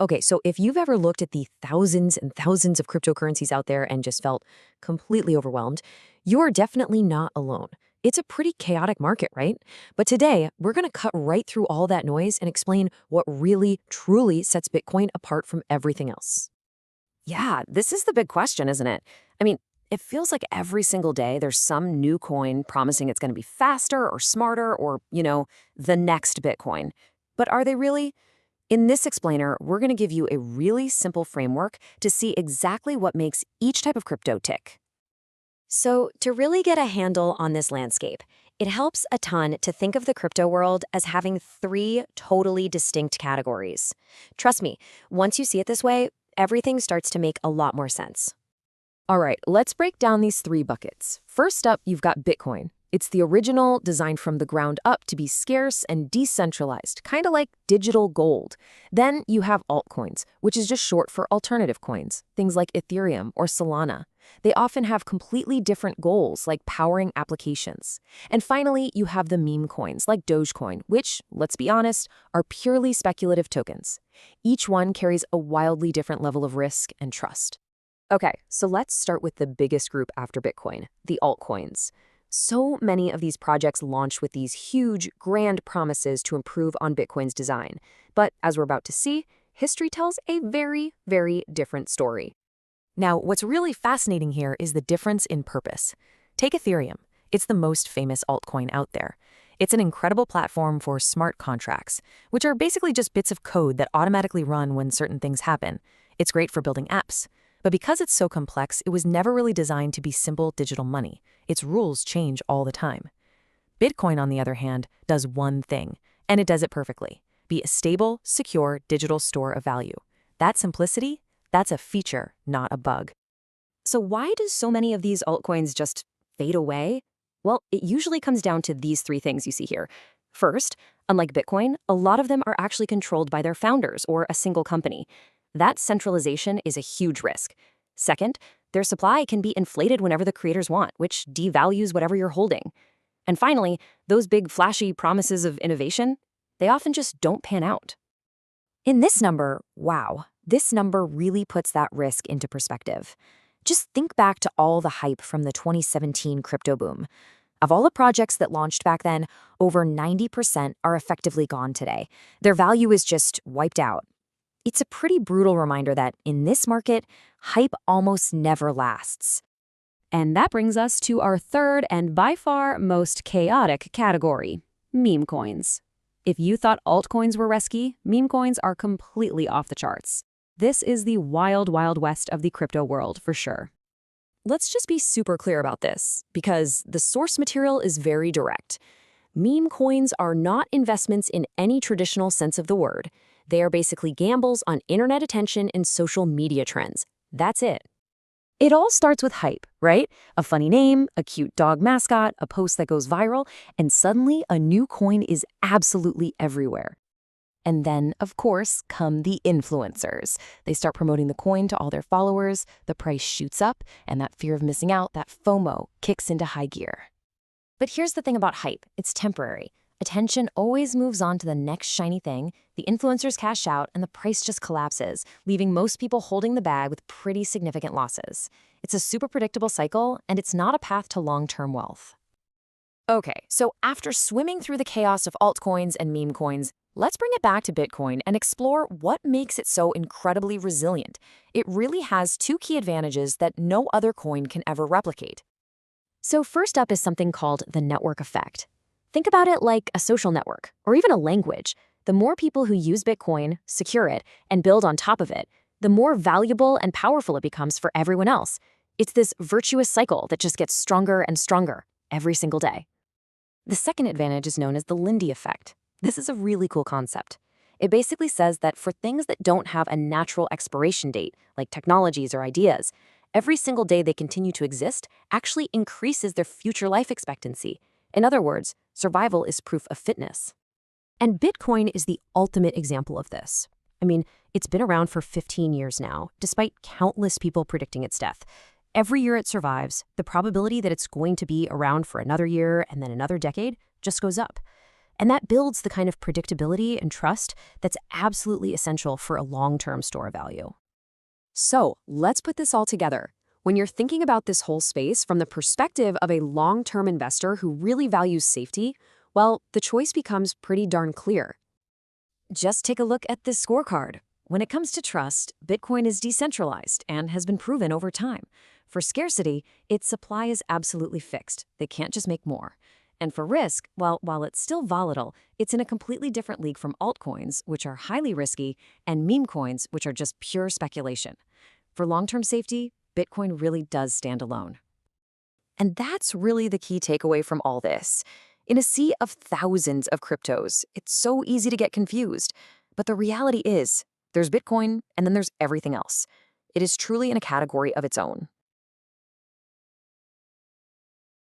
Okay, so if you've ever looked at the thousands and thousands of cryptocurrencies out there and just felt completely overwhelmed, you're definitely not alone. It's a pretty chaotic market, right? But today, we're going to cut right through all that noise and explain what really, truly sets Bitcoin apart from everything else. Yeah, this is the big question, isn't it? I mean, it feels like every single day there's some new coin promising it's going to be faster or smarter or, the next Bitcoin. But are they really? In this explainer, we're going to give you a really simple framework to see exactly what makes each type of crypto tick. So, to really get a handle on this landscape, it helps a ton to think of the crypto world as having three totally distinct categories. Trust me, once you see it this way, everything starts to make a lot more sense. All right, let's break down these three buckets. First up, you've got Bitcoin. It's the original, designed from the ground up to be scarce and decentralized, kind of like digital gold. Then you have altcoins, which is just short for alternative coins, things like Ethereum or Solana. They often have completely different goals, like powering applications. And finally, you have the meme coins, like Dogecoin, which, let's be honest, are purely speculative tokens. Each one carries a wildly different level of risk and trust. Okay, so let's start with the biggest group after Bitcoin, the altcoins. So many of these projects launch with these huge, grand promises to improve on Bitcoin's design. But as we're about to see, history tells a very, very different story. Now, what's really fascinating here is the difference in purpose. Take Ethereum. It's the most famous altcoin out there. It's an incredible platform for smart contracts, which are basically just bits of code that automatically run when certain things happen. It's great for building apps. But because it's so complex, it was never really designed to be simple digital money. Its rules change all the time. Bitcoin, on the other hand, does one thing, and it does it perfectly. Be a stable, secure digital store of value. That simplicity, that's a feature, not a bug. So why do so many of these altcoins just fade away? Well, it usually comes down to these three things you see here. First, unlike Bitcoin, a lot of them are actually controlled by their founders or a single company. That centralization is a huge risk. Second, their supply can be inflated whenever the creators want, which devalues whatever you're holding. And finally, those big flashy promises of innovation, they often just don't pan out. In this number, wow, this number really puts that risk into perspective. Just think back to all the hype from the 2017 crypto boom. Of all the projects that launched back then, over 90% are effectively gone today. Their value is just wiped out. It's a pretty brutal reminder that, in this market, hype almost never lasts. And that brings us to our third and by far most chaotic category, meme coins. If you thought altcoins were risky, meme coins are completely off the charts. This is the wild, wild west of the crypto world, for sure. Let's just be super clear about this, because the source material is very direct. Meme coins are not investments in any traditional sense of the word. They are basically gambles on internet attention and social media trends. That's it. It all starts with hype, right? A funny name, a cute dog mascot, a post that goes viral, and suddenly a new coin is absolutely everywhere. And then, of course, come the influencers. They start promoting the coin to all their followers, the price shoots up, and that fear of missing out, that FOMO, kicks into high gear. But here's the thing about hype, it's temporary. Attention always moves on to the next shiny thing, the influencers cash out, and the price just collapses, leaving most people holding the bag with pretty significant losses. It's a super predictable cycle, and it's not a path to long-term wealth. Okay, so after swimming through the chaos of altcoins and meme coins, let's bring it back to Bitcoin and explore what makes it so incredibly resilient. It really has two key advantages that no other coin can ever replicate. So first up is something called the network effect. Think about it like a social network, or even a language. The more people who use Bitcoin, secure it, and build on top of it, the more valuable and powerful it becomes for everyone else. It's this virtuous cycle that just gets stronger and stronger every single day. The second advantage is known as the Lindy effect. This is a really cool concept. It basically says that for things that don't have a natural expiration date, like technologies or ideas, every single day they continue to exist actually increases their future life expectancy. In other words, survival is proof of fitness. And Bitcoin is the ultimate example of this. I mean, it's been around for 15 years now, despite countless people predicting its death. Every year it survives, the probability that it's going to be around for another year and then another decade just goes up. And that builds the kind of predictability and trust that's absolutely essential for a long-term store of value. So let's put this all together. When you're thinking about this whole space from the perspective of a long-term investor who really values safety, well, the choice becomes pretty darn clear. Just take a look at this scorecard. When it comes to trust, Bitcoin is decentralized and has been proven over time. For scarcity, its supply is absolutely fixed. They can't just make more. And for risk, well, while it's still volatile, it's in a completely different league from altcoins, which are highly risky, and meme coins, which are just pure speculation. For long-term safety, Bitcoin really does stand alone. And that's really the key takeaway from all this. In a sea of thousands of cryptos, it's so easy to get confused. But the reality is, there's Bitcoin and then there's everything else. It is truly in a category of its own.